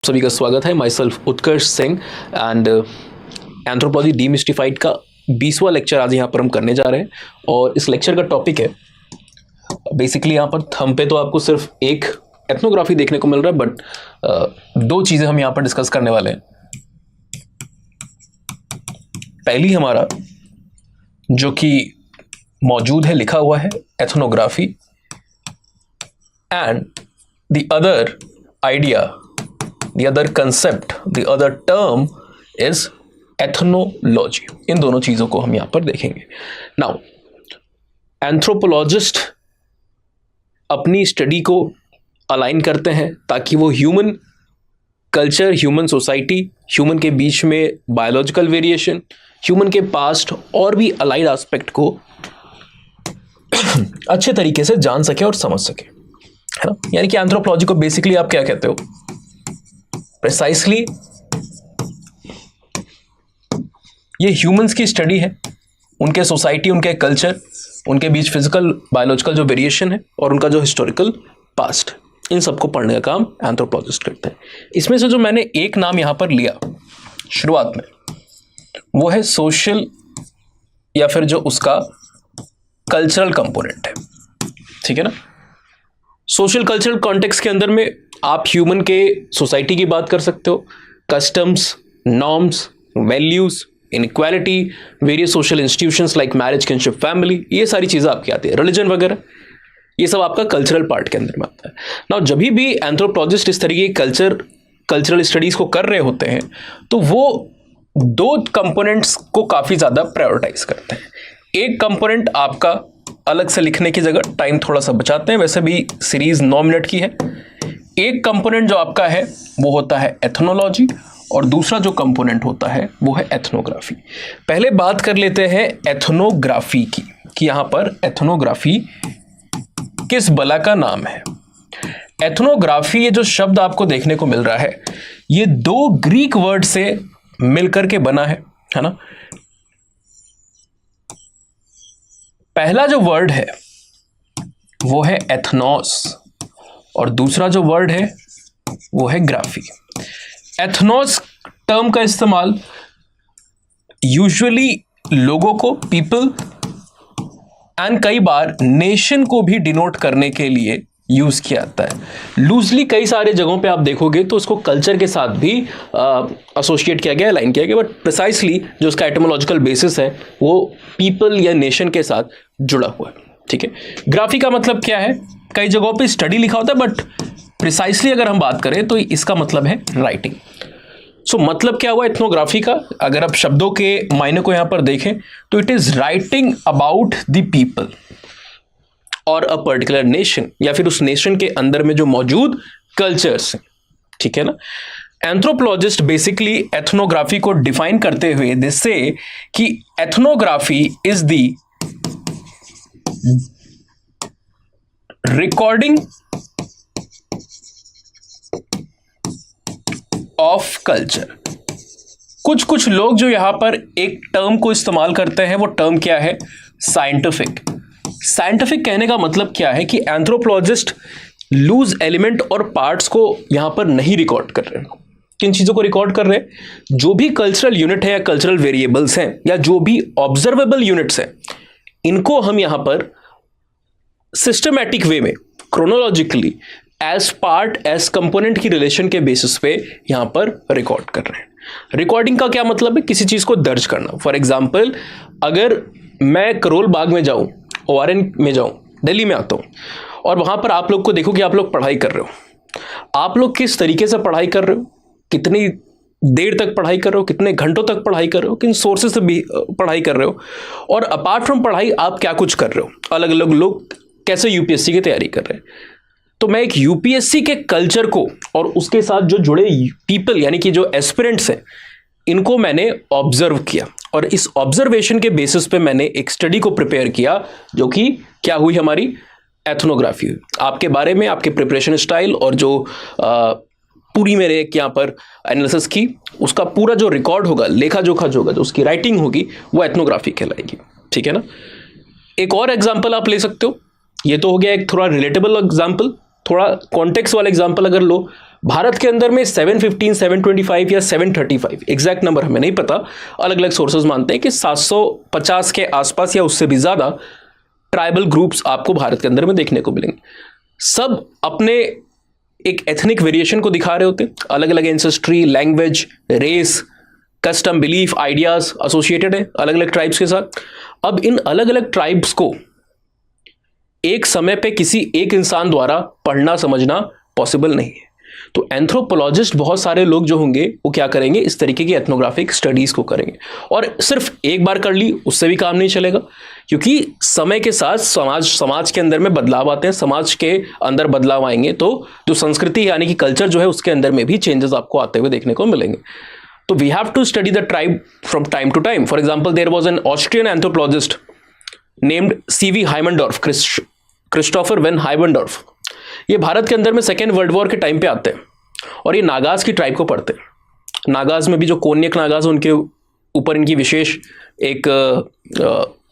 सभी का स्वागत है। My self Utkarsh Singh and anthropology डीमिस्टिफाइड का 20वां लेक्चर आज यहाँ पर हम करने जा रहे हैं। और इस लेक्चर का टॉपिक है बेसिकली, यहाँ पर थंब पे तो आपको सिर्फ एक एथनोग्राफी देखने को मिल रहा है, बट दो चीज़ें हम यहाँ पर डिस्कस करने वाले हैं। पहली हमारा जो कि मौजूद है, लिखा हुआ है ethnography, and the other idea, the other concept, the other term is ethnology। इन दोनों चीजों को हम यहां पर देखेंगे। नाउ एंथ्रोपोलॉजिस्ट अपनी स्टडी को अलाइन करते हैं ताकि वो human culture, human society, human के बीच में बायोलॉजिकल वेरिएशन, ह्यूमन के पास्ट और भी अलाइड एस्पेक्ट को अच्छे तरीके से जान सके और समझ सके, है ना। यानी कि एंथ्रोपोलॉजी को बेसिकली आप क्या कहते हो? प्रिसाइसली ये ह्यूमंस की स्टडी है, उनके सोसाइटी, उनके कल्चर, उनके बीच फिजिकल बायोलॉजिकल जो वेरिएशन है और उनका जो हिस्टोरिकल पास्ट, इन सबको पढ़ने का काम एंथ्रोपोलॉजिस्ट करते हैं। इसमें से जो मैंने एक नाम यहां पर लिया शुरुआत में, वो है सोशल या फिर जो उसका कल्चरल कंपोनेंट है, ठीक है ना। सोशल कल्चरल कॉन्टेक्स्ट के अंदर में आप ह्यूमन के सोसाइटी की बात कर सकते हो, customs, norms, values, inequality, various social institutions like marriage, kinship, family, ये सारी चीज़ें आपकी आती है, रिलीजन वगैरह, ये सब आपका कल्चरल पार्ट के अंदर में आता है। नाउ जब भी एंथ्रोपोलॉजिस्ट इस तरीके की कल्चरल स्टडीज़ को कर रहे होते हैं तो वो दो कंपोनेंट्स को काफ़ी ज़्यादा प्रायोरिटाइज करते हैं। एक कंपोनेंट आपका अलग से लिखने की जगह टाइम थोड़ा सा बचाते हैं, वैसे भी सीरीज 9 मिनट की है। एक कंपोनेंट जो आपका है वो होता है एथनोलॉजी, और दूसरा जो कंपोनेंट होता है वो है एथनोग्राफी। पहले बात कर लेते हैं एथनोग्राफी की, कि यहां पर एथनोग्राफी किस बला का नाम है। एथनोग्राफी, ये जो शब्द आपको देखने को मिल रहा है, ये दो ग्रीक वर्ड से मिलकर के बना है ना। पहला जो वर्ड है वो है एथनोस, और दूसरा जो वर्ड है वो है ग्राफी। एथनोस टर्म का इस्तेमाल यूजुअली लोगों को, पीपल एंड कई बार नेशन को भी डिनोट करने के लिए यूज किया जाता है। लूजली कई सारे जगहों पे आप देखोगे तो उसको कल्चर के साथ भी एसोसिएट किया गया, अलाइन किया गया, बट प्रिसाइसली जो उसका एटमोलॉजिकल बेसिस है वो पीपल या नेशन के साथ जुड़ा हुआ है, ठीक है। ग्राफी का मतलब क्या है? कई जगहों पे स्टडी लिखा होता है, बट प्रिसाइसली अगर हम बात करें तो इसका मतलब है राइटिंग। सो मतलब क्या हुआ एथनोग्राफी का? अगर आप शब्दों के मायने को यहां पर देखें तो it is writing about the people और अ पर्टिकुलर नेशन, या फिर उस नेशन के अंदर में जो मौजूद कल्चर्स हैं, ठीक है ना। एंथ्रोपोलॉजिस्ट बेसिकली एथनोग्राफी को डिफाइन करते हुए दिस से कि ethnography is the recording of culture. कुछ लोग जो यहां पर एक टर्म को इस्तेमाल करते हैं, वो टर्म क्या है? साइंटिफिक। साइंटिफिक कहने का मतलब क्या है कि एंथ्रोपोलॉजिस्ट लूज एलिमेंट और पार्ट्स को यहां पर नहीं रिकॉर्ड कर रहे हैं। किन चीजों को रिकॉर्ड कर रहे हैं? जो भी कल्चरल यूनिट है या कल्चरल वेरिएबल्स हैं या जो भी ऑब्जर्वेबल यूनिट्स हैं, इनको हम यहां पर सिस्टमैटिक वे में, chronologically, as part, as component की रिलेशन के बेसिस पे यहां पर रिकॉर्ड कर रहे हैं। रिकॉर्डिंग का क्या मतलब है? किसी चीज को दर्ज करना। फॉर एग्जाम्पल, अगर मैं करोल बाग में जाऊं, ORN में जाऊं, दिल्ली में आता हूं, और वहां पर आप लोग को देखो कि आप लोग पढ़ाई कर रहे हो, आप लोग किस तरीके से पढ़ाई कर रहे हो, कितनी देर तक पढ़ाई कर रहे हो, कितने घंटों तक पढ़ाई कर रहे हो, किन सोर्सेज से भी पढ़ाई कर रहे हो, और अपार्ट फ्रॉम पढ़ाई आप क्या कुछ कर रहे हो। अलग अलग लोग कैसे यूपीएससी की तैयारी कर रहे हैं। तो मैं एक यूपीएससी के कल्चर को और उसके साथ जो जुड़े पीपल, यानी कि जो एस्पिरेंट्स हैं, इनको मैंने ऑब्जर्व किया, और इस ऑब्जर्वेशन के बेसिस पे मैंने एक स्टडी को प्रिपेयर किया, जो कि क्या हुई? हमारी एथनोग्राफी हुई। आपके बारे में, आपके प्रिपरेशन स्टाइल और जो पूरी मेरे एक यहाँ पर एनालिसिस की, उसका पूरा जो रिकॉर्ड होगा, लेखा जोखा जो होगा, जो उसकी राइटिंग होगी, वो एथनोग्राफी कहलाएगी, ठीक है ना। एक और एग्जाम्पल आप ले सकते हो, ये तो हो गया एक थोड़ा रिलेटेबल एग्जाम्पल। थोड़ा कॉन्टेक्स्ट वाला एग्जाम्पल अगर लो, भारत के अंदर में 715, 725 या 735, एग्जैक्ट नंबर हमें नहीं पता, अलग अलग सोर्सेज मानते हैं कि 750 के आसपास या उससे भी ज्यादा ट्राइबल ग्रुप्स आपको भारत के अंदर में देखने को मिलेंगे। सब अपने एक एथनिक वेरिएशन को दिखा रहे होते हैं, अलग अलग ancestry, language, race, custom, belief, ideas associated है अलग अलग ट्राइब्स के साथ। अब इन अलग अलग ट्राइब्स को एक समय पे किसी एक इंसान द्वारा पढ़ना समझना पॉसिबल नहीं है। तो एंथ्रोपोलॉजिस्ट बहुत सारे लोग जो होंगे वो क्या करेंगे, इस तरीके की एथनोग्राफिक स्टडीज को करेंगे। और सिर्फ एक बार कर ली उससे भी काम नहीं चलेगा, क्योंकि समय के साथ समाज के अंदर में बदलाव आते हैं, समाज के अंदर बदलाव आएंगे तो जो संस्कृति यानी कि कल्चर जो है उसके अंदर में भी चेंजेस आपको आते हुए देखने को मिलेंगे। तो we have to study the tribe from time to time. For example, there was an Austrian anthropologist named CV Haimendorf, Christopher von Haimendorf. ये भारत के अंदर में सेकेंड वर्ल्ड वॉर के टाइम पे आते हैं और ये नागाज की ट्राइब को पढ़ते हैं। नागाज में भी जो कोन्यक नागाज, उनके ऊपर इनकी विशेष एक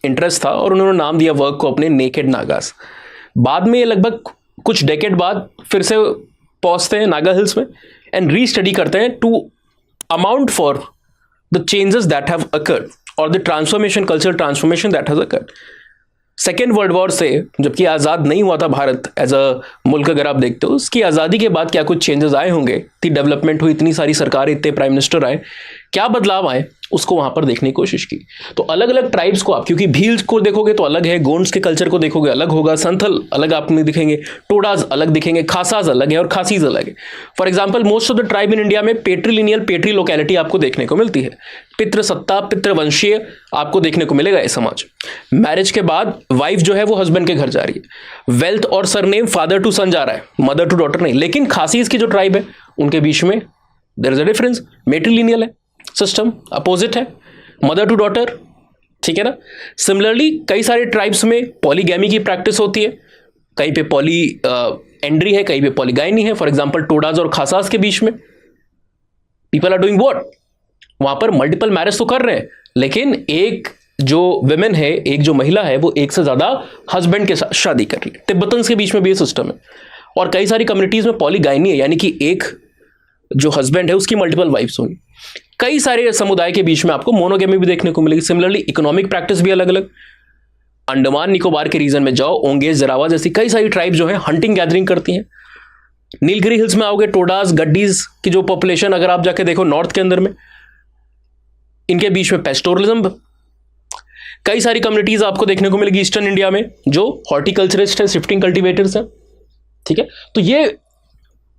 इंटरेस्ट था और उन्होंने नाम दिया वर्क को अपने नेकेड नागाज। बाद में ये लगभग कुछ डेकेड बाद फिर से पहुंचते हैं नागा हिल्स में एंड रीस्टडी करते हैं to amount for the changes that have occurred और the transformation, cultural transformation that has occurred. Second World War से जबकि आज़ाद नहीं हुआ था भारत एज अ मुल्क, अगर आप देखते हो उसकी आज़ादी के बाद क्या कुछ चेंजेस आए होंगे, इतनी डेवलपमेंट हुई, इतनी सारी सरकारें, इतने प्राइम मिनिस्टर आए, क्या बदलाव आए, उसको वहां पर देखने की कोशिश की। तो अलग अलग ट्राइब्स को आप, क्योंकि भील्स को देखोगे तो अलग है, गोंड्स के कल्चर को देखोगे अलग होगा, संथल अलग आप नहीं दिखेंगे, टोडाज अलग दिखेंगे, खासाज अलग है और खासीज अलग है। For example, most of the tribe in India में पेट्रीलिनियल, पेट्री लोकेलिटी आपको देखने को मिलती है। पितृसत्ता, पितृवंशीय आपको देखने को मिलेगा ये समाज। मैरिज के बाद वाइफ जो है वो हस्बैंड के घर जा रही है। वेल्थ और सरनेम फादर टू सन जा रहा है, मदर टू डॉटर नहीं। लेकिन खासीज की जो ट्राइब है उनके बीच में there is a difference, matrilineal है सिस्टम, अपोजिट है, मदर टू डॉटर, ठीक है ना। सिमिलरली कई सारे ट्राइब्स में पॉलीगैमी की प्रैक्टिस होती है, कहीं पे पॉली एंड्री है, कहीं पे पॉलीगाइनी है। फॉर एग्जांपल, टोडाज और खासास के बीच में पीपल आर डूइंग व्हाट, वहां पर मल्टीपल मैरिज तो कर रहे हैं, लेकिन एक जो विमेन है, एक जो महिला है, वो एक से ज्यादा हस्बैंड के साथ शादी कर रही है। तिब्बतन्स के बीच में भी ये सिस्टम है। और कई सारी कम्युनिटीज में पॉलीगाइनी है, यानी कि एक जो हस्बैंड है उसकी मल्टीपल वाइफ्स होंगी। कई सारे समुदाय के बीच में आपको मोनोगेमी भी देखने को मिलेगी। सिमिलरली इकोनॉमिक प्रैक्टिस भी अलग अलग। अंडमान निकोबार के रीजन में जाओ, ओंगेज, जरावा जैसी कई सारी ट्राइब जो है हंटिंग गैदरिंग करती हैं। नीलगिरी हिल्स में आओगे, टोडास, गड्डीज की जो पॉपुलेशन अगर आप जाके देखो नॉर्थ के अंदर में, इनके बीच में पेस्टोरलिज्म। कई सारी कम्युनिटीज आपको देखने को मिलेगी ईस्टर्न इंडिया में जो हॉर्टिकल्चरिस्ट है, शिफ्टिंग कल्टिवेटर्स है, ठीक है। तो ये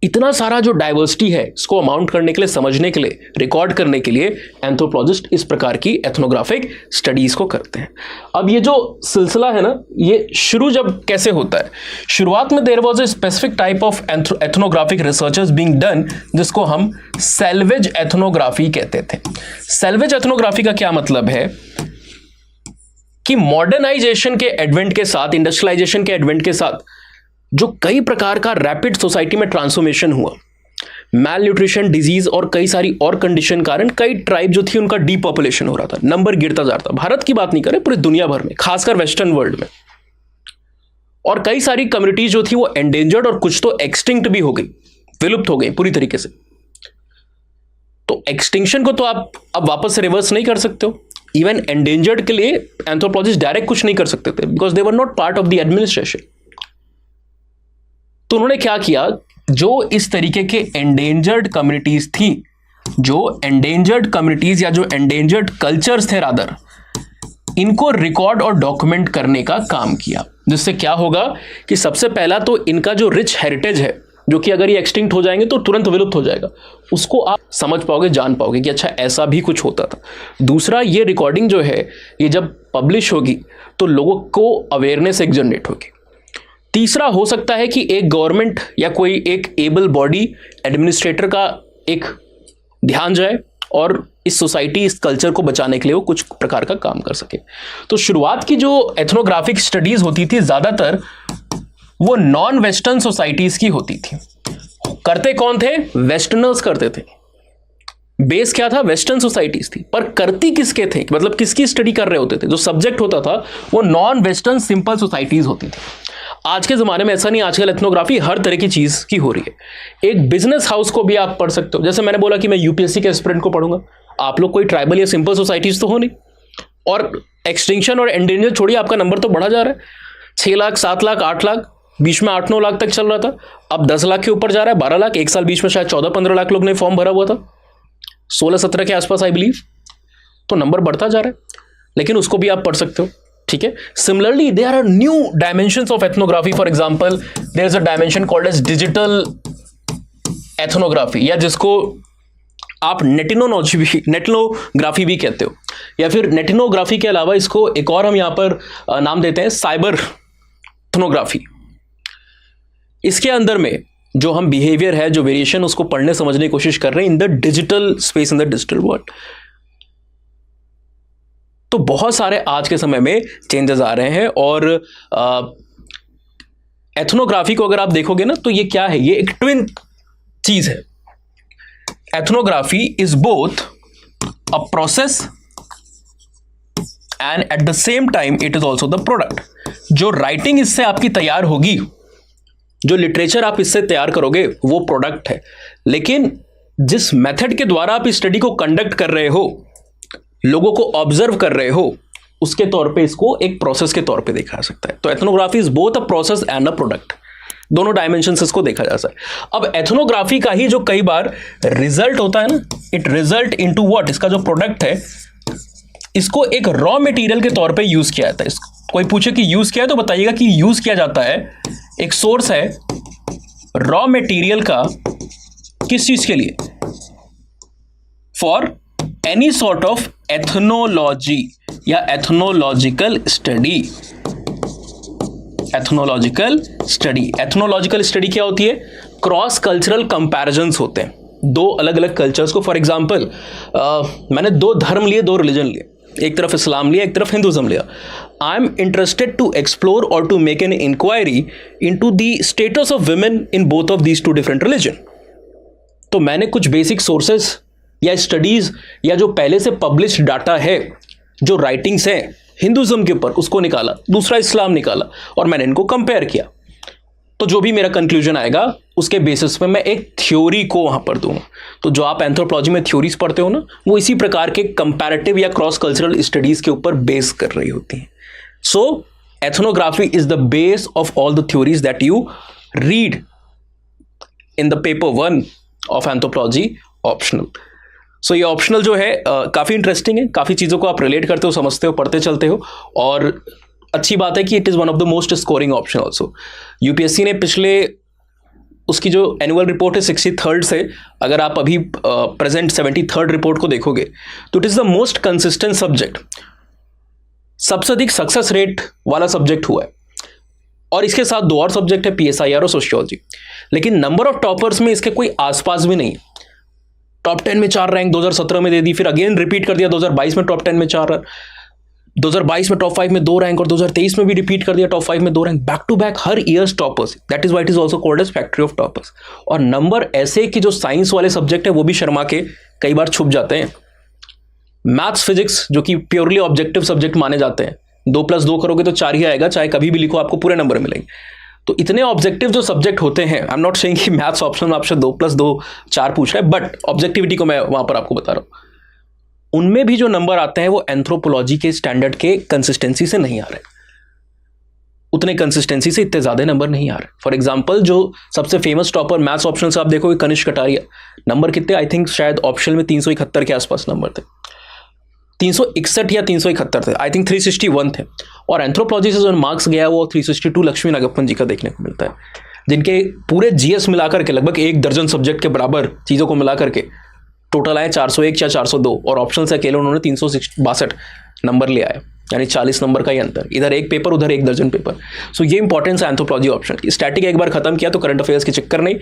इतना सारा जो डाइवर्सिटी है इसको अमाउंट करने के लिए, समझने के लिए, रिकॉर्ड करने के लिए एंथ्रोपोलॉजिस्ट इस प्रकार की एथनोग्राफिक स्टडीज को करते हैं। अब ये जो सिलसिला है ना, ये शुरू जब कैसे होता है, शुरुआत में there was a specific type of ethnographic researches being done, जिसको हम सैल्वेज एथनोग्राफी कहते थे। सैल्वेज एथनोग्राफी का क्या मतलब है कि मॉडर्नाइजेशन के एडवेंट के साथ, इंडस्ट्रियलाइजेशन के एडवेंट के साथ जो कई प्रकार का रैपिड सोसाइटी में ट्रांसफॉर्मेशन हुआ, मैल न्यूट्रिशन, डिजीज और कई सारी और कंडीशन कारण कई ट्राइब जो थी उनका डीपॉपुलेशन हो रहा था, नंबर गिरता जा रहा था। भारत की बात नहीं करें, पूरी दुनिया भर में, खासकर वेस्टर्न वर्ल्ड में। और कई सारी कम्युनिटीज जो थी वो एंडेंजर्ड और कुछ तो एक्सटिंक्ट भी हो गई, विलुप्त हो गई पूरी तरीके से। तो एक्सटिंक्शन को तो आप अब वापस से रिवर्स नहीं कर सकते हो। इवन एंडेंजर्ड के लिए एंथ्रोपोलॉजिस्ट डायरेक्ट कुछ नहीं कर सकते थे, because they were not part of the administration. तो उन्होंने क्या किया, जो इस तरीके के एंडेंजर्ड कम्युनिटीज थी, जो एंडेंजर्ड कम्युनिटीज या जो एंडेंजर्ड कल्चर्स थे रादर, इनको रिकॉर्ड और डॉक्यूमेंट करने का काम किया। जिससे क्या होगा कि सबसे पहला तो इनका जो रिच हेरिटेज है, जो कि अगर ये एक्सटिंक्ट हो जाएंगे तो तुरंत विलुप्त हो जाएगा, उसको आप समझ पाओगे, जान पाओगे कि अच्छा ऐसा भी कुछ होता था। दूसरा, ये रिकॉर्डिंग जो है ये जब पब्लिश होगी तो लोगों को अवेयरनेस एक जनरेट होगी। तीसरा, हो सकता है कि एक गवर्नमेंट या कोई एक एबल बॉडी एडमिनिस्ट्रेटर का एक ध्यान जाए और इस सोसाइटी, इस कल्चर को बचाने के लिए वो कुछ प्रकार का काम कर सके। तो शुरुआत की जो एथनोग्राफिक स्टडीज होती थी ज्यादातर वो नॉन वेस्टर्न सोसाइटीज की होती थी। करते कौन थे? वेस्टर्नर्स करते थे। बेस क्या था? वेस्टर्न सोसाइटीज थी, पर करती किसके थे, मतलब किसकी स्टडी कर रहे होते थे? जो सब्जेक्ट होता था वो नॉन वेस्टर्न सिंपल सोसाइटीज होती थी। आज के ज़माने में ऐसा नहीं, आजकल एथनोग्राफी हर तरह की चीज़ की हो रही है। एक बिजनेस हाउस को भी आप पढ़ सकते हो। जैसे मैंने बोला कि मैं यूपीएससी के एस्पिरेंट को पढ़ूंगा, आप लोग कोई ट्राइबल या सिंपल सोसाइटीज़ तो हो नहीं, और एक्सटिंक्शन और एंडेंजर छोड़िए, आपका नंबर तो बढ़ा जा रहा है। 6 लाख, 7 लाख, 8 लाख, बीच में 8-9 लाख तक चल रहा था, अब 10 लाख के ऊपर जा रहा है, 12 लाख। एक साल बीच में शायद 14-15 लाख लोग ने फॉर्म भरा हुआ था, 16-17 के आसपास आई बिलीव। तो नंबर बढ़ता जा रहा है, लेकिन उसको भी आप पढ़ सकते हो, ठीक है। Similarly there are new dimensions of ethnography. For example there is a dimension called as digital ethnography, या जिसको आप नेटिनोग्राफी भी कहते हो, या फिर नेटिनोग्राफी के अलावा इसको एक और हम यहां पर नाम देते हैं साइबर एथनोग्राफी। इसके अंदर में जो हम बिहेवियर है, जो वेरिएशन, उसको पढ़ने समझने की कोशिश कर रहे हैं in the digital space, in the digital world. तो बहुत सारे आज के समय में चेंजेस आ रहे हैं, और एथनोग्राफी को अगर आप देखोगे ना, तो ये क्या है, ये एक ट्विन चीज है। Ethnography is both a process and at the same time it is also the product. जो राइटिंग इससे आपकी तैयार होगी, जो लिटरेचर आप इससे तैयार करोगे, वो प्रोडक्ट है। लेकिन जिस मेथड के द्वारा आप इस स्टडी को कंडक्ट कर रहे हो, लोगों को ऑब्जर्व कर रहे हो, उसके तौर पे इसको एक प्रोसेस के तौर पे देखा जा सकता है। तो ethnography is both a process and a product, दोनों डायमेंशन से इसको देखा जा सकता है। अब एथनोग्राफी का ही जो कई बार रिजल्ट होता है ना, इट रिजल्ट इनटू व्हाट, इसका जो प्रोडक्ट है, इसको एक रॉ मटेरियल के तौर पे यूज किया जाता है। कोई पूछे कि यूज किया है, तो बताइएगा कि यूज किया जाता है, एक सोर्स है रॉ मटेरियल का, किस चीज के लिए, for any sort of ethnology या एथनोलॉजिकल स्टडी। एथनोलॉजिकल स्टडी, एथनोलॉजिकल स्टडी क्या होती है, क्रॉस कल्चरल कंपैरिजंस होते हैं दो अलग अलग कल्चर्स को। फॉर एग्जांपल मैंने 2 धर्म लिए, 2 रिलीजन लिए, एक तरफ इस्लाम लिया, एक तरफ हिंदुज्म लिया। I am interested to explore और to make an inquiry into the status of women in both of these 2 different religion. तो मैंने कुछ बेसिक सोर्सेस या स्टडीज या जो पहले से पब्लिश्ड डाटा है, जो राइटिंग्स हैं हिंदुज्म के ऊपर, उसको निकाला, दूसरा इस्लाम निकाला, और मैंने इनको कंपेयर किया। तो जो भी मेरा कंक्लूजन आएगा, उसके बेसिस पे मैं एक थ्योरी को वहां पर दूंगा। तो जो आप एंथ्रोपोलॉजी में थ्योरीज पढ़ते हो ना, वो इसी प्रकार के कंपैरेटिव या क्रॉस कल्चरल स्टडीज के ऊपर बेस कर रही होती हैं। So ethnography is the base of all the theories that you read in the paper 1 of anthropology optional. So ये ऑप्शनल जो है काफ़ी इंटरेस्टिंग है, काफ़ी चीज़ों को आप रिलेट करते हो, समझते हो, पढ़ते चलते हो, और अच्छी बात है कि it is one of the most scoring option also. UPSC ने पिछले, उसकी जो एनुअल रिपोर्ट है 63rd से, अगर आप अभी प्रेजेंट 73rd रिपोर्ट को देखोगे, तो it is the most consistent subject, सबसे अधिक सक्सेस रेट वाला सब्जेक्ट हुआ है। और इसके साथ 2 और सब्जेक्ट है, PSIR और सोशियोलॉजी। लेकिन नंबर ऑफ टॉपर्स में इसके कोई आसपास भी नहीं। टॉप 10 में 4 रैंक 2017 में दे दी, फिर अगेन रिपीट कर दिया 2022 में टॉप 10 में 4 रैंक, 2022 में टॉप 5 में 2 रैंक, और 2023 में भी रिपीट कर दिया टॉप 5 में 2 रैंक, बैक टू बैक हर years toppers. That is why it is also called as factory of toppers. और नंबर ऐसे कि जो साइंस वाले सब्जेक्ट है वो भी शर्मा के कई बार छुप जाते हैं। मैथ्स, फिजिक्स जो कि प्योरली ऑब्जेक्टिव सब्जेक्ट माने जाते हैं, 2+2 करोगे तो 4 ही आएगा, चाहे कभी भी लिखो आपको पूरे नंबर मिलेंगे। तो इतने ऑब्जेक्टिव जो सब्जेक्ट होते हैं, आई एम नॉट सेइंग कि मैथ्स ऑप्शन में आपसे 2+2 4 पूछ रहा है, बट ऑब्जेक्टिविटी को मैं वहां पर आपको बता रहा हूं, उनमें भी जो नंबर आते हैं वो एंथ्रोपोलॉजी के स्टैंडर्ड के कंसिस्टेंसी से नहीं आ रहे, उतने कंसिस्टेंसी से इतने ज्यादा नंबर नहीं आ रहे। फॉर एग्जांपल जो सबसे फेमस टॉपर मैथ्स ऑप्शन से आप देखोगे, कनिष्क कटारिया, नंबर कितने, आई थिंक शायद ऑप्शन में 371 के आसपास नंबर थे, 361 या 371 थे, आई थिंक 361 थे। और एंथ्रोपोलॉजी से जो मार्क्स गया वो 362 लक्ष्मी नागप्पन जी का देखने को मिलता है, जिनके पूरे जीएस मिलाकर के लगभग 1 दर्जन सब्जेक्ट के बराबर चीज़ों को मिलाकर के टोटल आए 401 या 402, और ऑप्शन से अकेले उन्होंने 362 नंबर ले आए, यानी 40 नंबर का ही अंतर, इधर 1 पेपर उधर 1 दर्जन पेपर। सो ये इंपॉर्टेंस है एंथ्रोपोलॉजी ऑप्शन की। स्टैटिक एक बार खत्म किया तो करंट अफेयर्स के चक्कर नहीं,